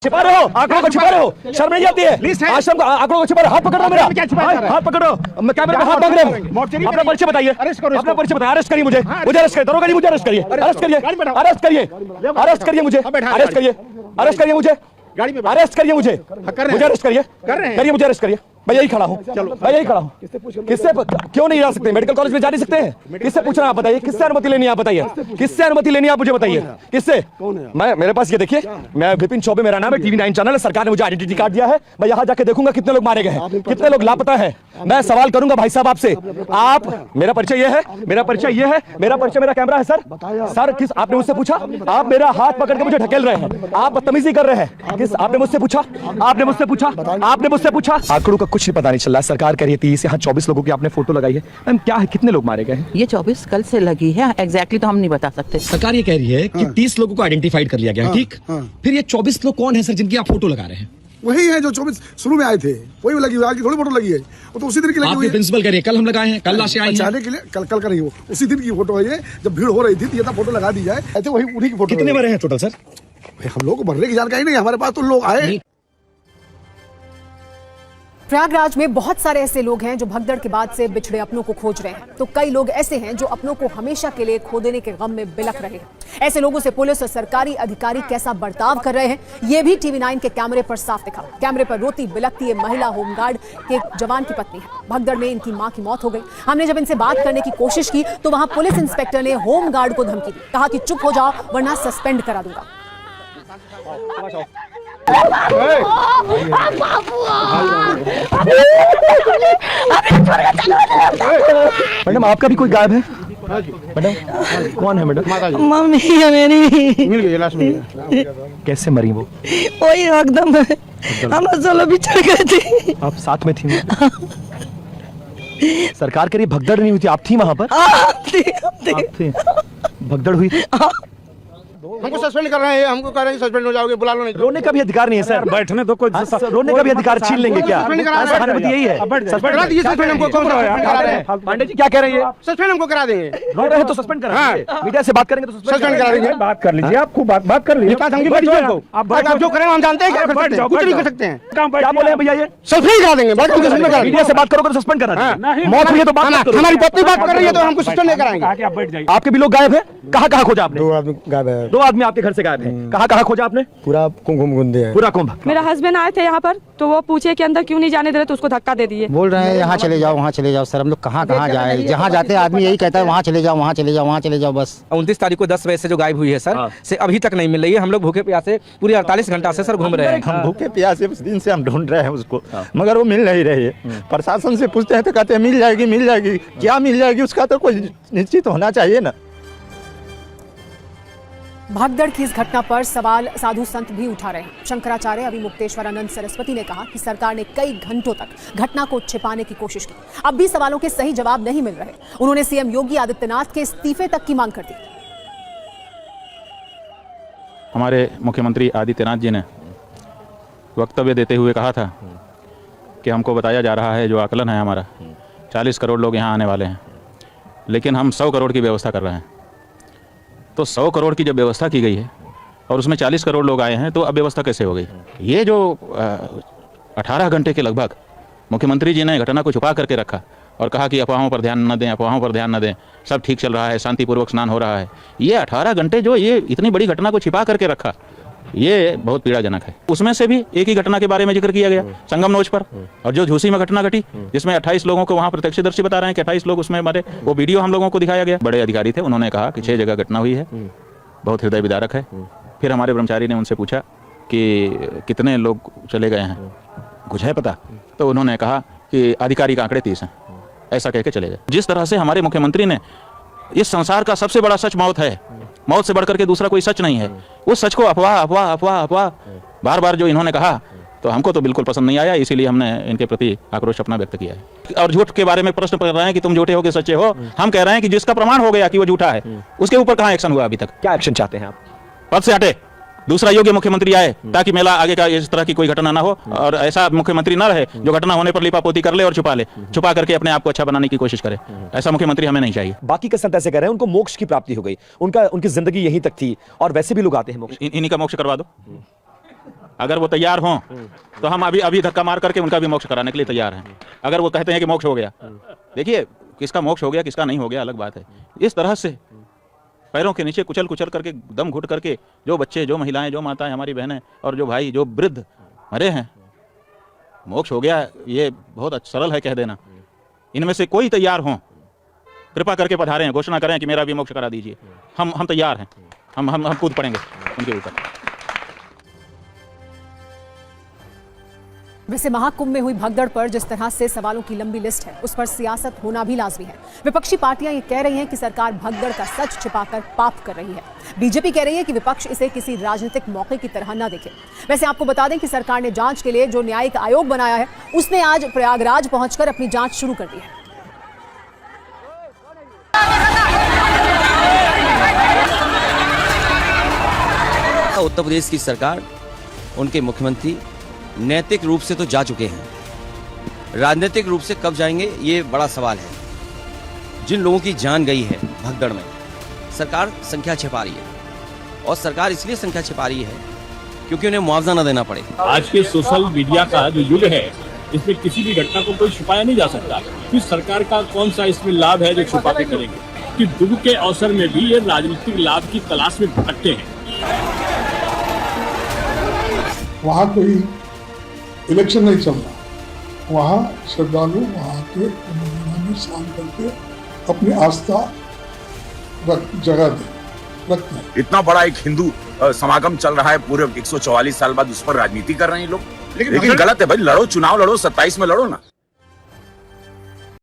छिपा रहे हो, आंकड़ों को छिपा रहे हो, शर्म नहीं आती है? आश्रम का आंकड़ों को छिपा रहे हो, हाथ पकड़ो मेरा, हाथ पकड़ो, मैं कैमरे पे हाथ मांग रहा हूं। अपना परिचय बताइए, अपना परिचय बताइए। अरेस्ट करिए मुझे, मुझे अरेस्ट करिए, दरोगा जी मुझे अरेस्ट करिए, अरेस्ट करिए, अरेस्ट करिए, अरेस्ट करिए मुझे, अरेस्ट करिए, अरेस्ट करिए मुझे, अरेस्ट करिए मुझे, मुझे अरेस्ट करिए, करिए मुझे अरेस्ट करिए। मैं यही खड़ा हूँ, मैं यही खड़ा हूँ। किससे क्यों नहीं जा सकते? मेडिकल कॉलेज में जा नहीं सकते हैं? किससे पूछना आप बताइए? किससे अनुमति लेनी आप बताइए? किससे अनुमति लेनी आप मुझे बताइए? किससे? मैं मेरे पास ये देखिए, मैं विपिन चौबे मेरा नाम है, टीवी 9 चैनल है, सरकार ने मुझे आइडेंटिटी कार्ड दिया है। मैं यहाँ जाके देखूंगा कितने लोग मारे गए हैं, कितने लोग लापता है। मैं सवाल करूंगा भाई साहब आपसे। आप, मेरा परिचय ये है, मेरा परिचय ये है, मेरा परिचय, मेरा कैमरा है सर। सर किस आपने मुझसे पूछा? आप मेरा हाथ पकड़ के मुझे ढकेल रहे हैं, आप बदतमीजी कर रहे हैं। किस आपने मुझसे पूछा? आपने मुझसे पूछा? आपने मुझसे पूछा? आंकड़ों का कुछ नहीं पता नहीं चल रहा है। सरकार कह रही है 30, यहाँ 24 लोगों की आपने फोटो लगाई है। मैम क्या है, कितने लोग मारे गए हैं? ये 24 कल से लगी है, एग्जैक्टली तो हम नहीं बता सकते। सरकार ये कह रही है कि 30 लोगों को आइडेंटिफाइड कर लिया गया, ठीक? फिर ये 24 लोग कौन है सर जिनकी आप फोटो लगा रहे हैं? वही है जो 24 शुरू में आए थे, वही लगी हुई, आज की थोड़ी फोटो लगी है, वो तो उसी दिन की लगी हुई है। प्रिंसिपल कह रहे हैं कल हम लगाए हैं, कल लाशें आई हैं। बचाने के लिए कल का नहीं, वो उसी दिन की फोटो है ये, जब भीड़ हो रही थी, ये था फोटो लगा दी जाए, ऐसे वही उन्हीं की फोटो। कितने मरे हैं टोटल सर? हम लोग को मरने की जानकारी नहीं, हमारे पास तो लोग आए। प्रयागराज में बहुत सारे ऐसे लोग हैं जो भगदड़ के बाद से बिछड़े अपनों को खोज रहे हैं, तो कई लोग ऐसे हैं जो अपनों को हमेशा के लिए खो देने के गम में बिलख रहे हैं। ऐसे लोगों से पुलिस और सरकारी अधिकारी कैसा बर्ताव कर रहे हैं, ये भी टीवी 9 के कैमरे पर साफ दिखा। कैमरे पर रोती बिलखती ये महिला होमगार्ड के जवान की पत्नी है। भगदड़ में इनकी मां की मौत हो गई। हमने जब इनसे बात करने की कोशिश की तो वहां पुलिस इंस्पेक्टर ने होमगार्ड को धमकी दी, कहा कि चुप हो जाओ वरना सस्पेंड करा दूंगा। मैडम आपका भी कोई गायब है? मैडम कौन है मैडम? मम्मी है मेरी। मिल गई, लाश मिल गई। कैसे मरी वो? वही एकदम हम सोलो बिछड़ गए थे। आप साथ में थी? सरकार कह रही भगदड़ नहीं हुई थी, आप थी वहां पर? आप थे। भगदड़ हुई? हमको सस्पेंड कर रहे हैं, हमको कह रहे हैं सस्पेंड हो जाओगे, बुला लो नहीं। रोने का भी अधिकार नहीं है सर, बैठने तो कोई रोने का भी अधिकार छीन लेंगे क्या? यही है, पांडे जी क्या कह रहे हैं? सस्पेंड हमको करा देंगे, रो रहे हैं तो सस्पेंड करा देंगे। मीडिया से बात करेंगे तो सस्पेंड करा देंगे। बात कर लीजिए, आपको बात कर लीजिए। आप जो करें हम जानते हैं, कुछ नहीं कर सकते हैं। क्या बोले हैं भैया? ये सस्पेंड करा देंगे, मीडिया से बात करोगे तो सस्पेंड करा देंगे। मौत हुई है तो बात करो। हमारी पत्नी बात कर रही है तो हमको सस्पेंड नहीं कराएंगे। आपके भी लोग गायब है? कहाँ खोजा आपने? 2 आदमी गायब है। 2 आदमी आपके घर से गायब है। कहाँ खोजा आपने? पूरा कुंभ है, पूरा कुंभ। मेरा हस्बैंड आए थे यहाँ पर तो वो पूछे कि अंदर क्यों नहीं जाने दे रहे, तो उसको धक्का दे दिए। बोल रहे हैं यहाँ चले जाओ, वहाँ चले जाओ। सर हम लोग कहाँ जाए? जहाँ जाते हैं आदमी यही कहता है वहाँ चले जाओ, वहाँ चले जाओ, वहाँ चले जाओ बस। 29 तारीख को 10 बजे से जो गायब हुई है सर, से अभी तक नहीं मिल रही है। हम लोग भूखे प्यासे पूरी 48 घंटा से सर घूम रहे हैं। हम भूखे प्यासे उस दिन से हम ढूंढ रहे हैं उसको, मगर वो मिल नहीं रही है। प्रशासन से पूछते हैं तो कहते हैं मिल जाएगी, मिल जाएगी। क्या मिल जाएगी उसका तो कोई निश्चित होना चाहिए ना। भगदड़ की इस घटना पर सवाल साधु संत भी उठा रहे हैं। शंकराचार्य अभी मुक्तेश्वरानंद सरस्वती ने कहा कि सरकार ने कई घंटों तक घटना को छिपाने की कोशिश की, अब भी सवालों के सही जवाब नहीं मिल रहे। उन्होंने सीएम योगी आदित्यनाथ के इस्तीफे तक की मांग कर दी। हमारे मुख्यमंत्री आदित्यनाथ जी ने वक्तव्य देते हुए कहा था कि हमको बताया जा रहा है, जो आकलन है हमारा, 40 करोड़ लोग यहाँ आने वाले हैं, लेकिन हम 100 करोड़ की व्यवस्था कर रहे हैं। तो 100 करोड़ की जब व्यवस्था की गई है और उसमें 40 करोड़ लोग आए हैं, तो अब व्यवस्था कैसे हो गई? ये जो 18 घंटे के लगभग मुख्यमंत्री जी ने घटना को छुपा करके रखा और कहा कि अफवाहों पर ध्यान न दें, अफवाहों पर ध्यान न दें, सब ठीक चल रहा है, शांतिपूर्वक स्नान हो रहा है। ये 18 घंटे जो ये इतनी बड़ी घटना को छिपा करके रखा, ये बहुत पीड़ाजनक है। उसमें से भी एक ही घटना के बारे में जिक्र किया गया, संगम नोच पर, और जो झूसी में घटना घटी जिसमें 28 लोगों को वहां प्रत्यक्षदर्शी बता रहे हैं कि 28 लोग उसमें मरे, वो वीडियो हम लोगों को दिखाया गया। बड़े अधिकारी थे, उन्होंने कहा कि 6 जगह घटना हुई है, बहुत हृदय विदारक है। फिर हमारे ब्रह्मचारी ने उनसे पूछा कि कितने लोग चले गए हैं, कुछ है पता? तो उन्होंने कहा कि आधिकारिक आंकड़े 30 हैं, ऐसा कह के चले गए। जिस तरह से हमारे मुख्यमंत्री ने, इस संसार का सबसे बड़ा सच मौत है, मौत से बढ़कर के दूसरा कोई सच नहीं है, उस सच को अफवाह अफवाह अफवाह अफवाह बार बार जो इन्होंने कहा, तो हमको तो बिल्कुल पसंद नहीं आया। इसीलिए हमने इनके प्रति आक्रोश अपना व्यक्त किया है। और झूठ के बारे में प्रश्न कर रहे हैं कि तुम झूठे हो कि सच्चे हो। हम कह रहे हैं कि जिसका प्रमाण हो गया कि वो झूठा है, उसके ऊपर कहाँ एक्शन हुआ अभी तक? क्या एक्शन चाहते हैं आप? पद से हटे, दूसरा योग्य मुख्यमंत्री आए, ताकि मेला आगे का इस तरह की कोई घटना ना हो, और ऐसा मुख्यमंत्री ना रहे जो घटना होने पर लिपापोती कर ले और छुपा करके अपने आप को अच्छा बनाने की कोशिश करे। ऐसा मुख्यमंत्री हमें नहीं चाहिए। बाकी के संत ऐसे कह रहे हैं उनको मोक्ष की प्राप्ति हो गई, उनकी जिंदगी यहीं तक थी, और वैसे भी लोग आते हैं मोक्ष। इन्हीं का मोक्ष करवा दो। अगर वो तैयार हों तो हम अभी धक्का मार करके उनका भी मोक्ष कराने के लिए तैयार हैं। अगर वो कहते हैं कि मोक्ष हो गया, देखिए किसका मोक्ष हो गया किसका नहीं हो गया अलग बात है। इस तरह से पैरों के नीचे कुचल कुचल करके दम घुट करके जो बच्चे, जो महिलाएं, जो माताएं, हमारी बहनें और जो भाई, जो वृद्ध मरे हैं, मोक्ष हो गया, ये बहुत सरल है कह देना। इनमें से कोई तैयार हों, कृपा करके पधारें, घोषणा करें कि मेरा भी मोक्ष करा दीजिए। हम तैयार हैं, हम कूद पड़ेंगे उनके ऊपर। वैसे महाकुंभ में हुई भगदड़ पर जिस तरह से सवालों की लंबी लिस्ट है, उस पर सियासत होना भी लाजमी है। विपक्षी पार्टियां ये कह रही हैं कि सरकार भगदड़ का सच छिपाकर पाप कर रही है। बीजेपी कह रही है कि विपक्ष इसे किसी राजनीतिक मौके की तरह न देखे। वैसे आपको बता दें कि सरकार ने जांच के लिए जो न्यायिक आयोग बनाया है, उसने आज प्रयागराज पहुंचकर अपनी जांच शुरू कर दी है। उत्तर प्रदेश की सरकार, उनके मुख्यमंत्री नैतिक रूप से तो जा चुके हैं, राजनीतिक रूप से कब जाएंगे ये बड़ा सवाल है। जिन लोगों की जान गई है भगदड़ में, सरकार संख्या छिपा रही है और सरकार इसलिए संख्या छिपा रही है क्योंकि उन्हें मुआवजा न देना पड़े। आज के सोशल मीडिया का जो युग है, इसमें किसी भी घटना को कोई छुपाया नहीं जा सकता। कि सरकार का कौन सा इसमें लाभ है जो छुपा के करेंगे, कि दुख के अवसर में भी ये राजनीतिक लाभ की तलाश में भटकते हैं। वहाँ कोई इलेक्शन नहीं चल रहा, वहाँ श्रद्धालु वहाँ के में स्नान करके अपनी आस्था जगह रखते हैं। इतना बड़ा एक हिंदू समागम चल रहा है, पूरे 144 साल बाद उस पर राजनीति कर रहे हैं लोग। लेकिन गलत है भाई, लड़ो, चुनाव लड़ो, 27 में लड़ो ना।